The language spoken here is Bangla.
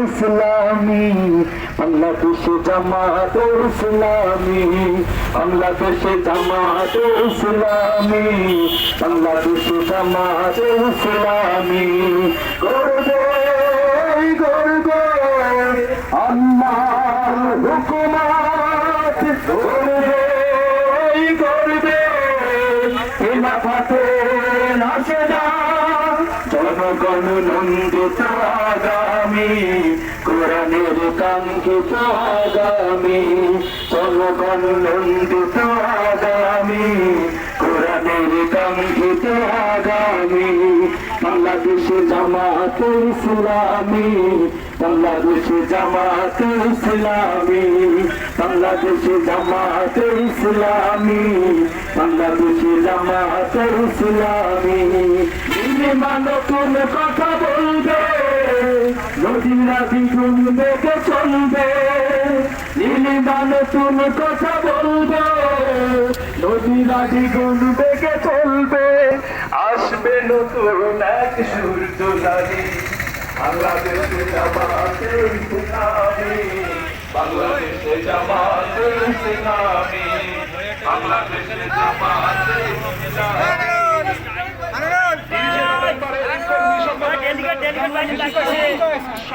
ইসলামী বাংলাদেশে জামাত ইসলামী, বাংলাদেশে জামাত ইসলামী, বাংলাদেশে জামাত ইসলামী করবে করবে আল্লাহর হুকুমত, করবে করবে খেলাফতে নাশরা, জনগণ নন্দিত আগামী, কোরআনের কাঙ্ক্ষিত আগামী, জনগণ নন্দিত আগামী, কোরআনের কাঙ্ক্ষিত আগামী। বাংলাদেশে জামাত ইসলামী, বাংলাদেশে জামাত ইসলামী, বাংলাদেশে জামাত ইসলামী, বাংলাদেশে জামাত ইসলামী। নীলিমা নতুন কথা বলবে, নদীরা দ্বিগুণ বেগে চলবে, নীলিমা নতুন কথা বলবে, নদীরা দ্বিগুণ বেগে চলবে, আসবে নতুন এক সূর্য নারী। বাংলাদেশে জামাতে ইসলামী, বাংলাদেশে জামাতে ইসলামী, বাংলাদেশে জামাতে ইসলামী।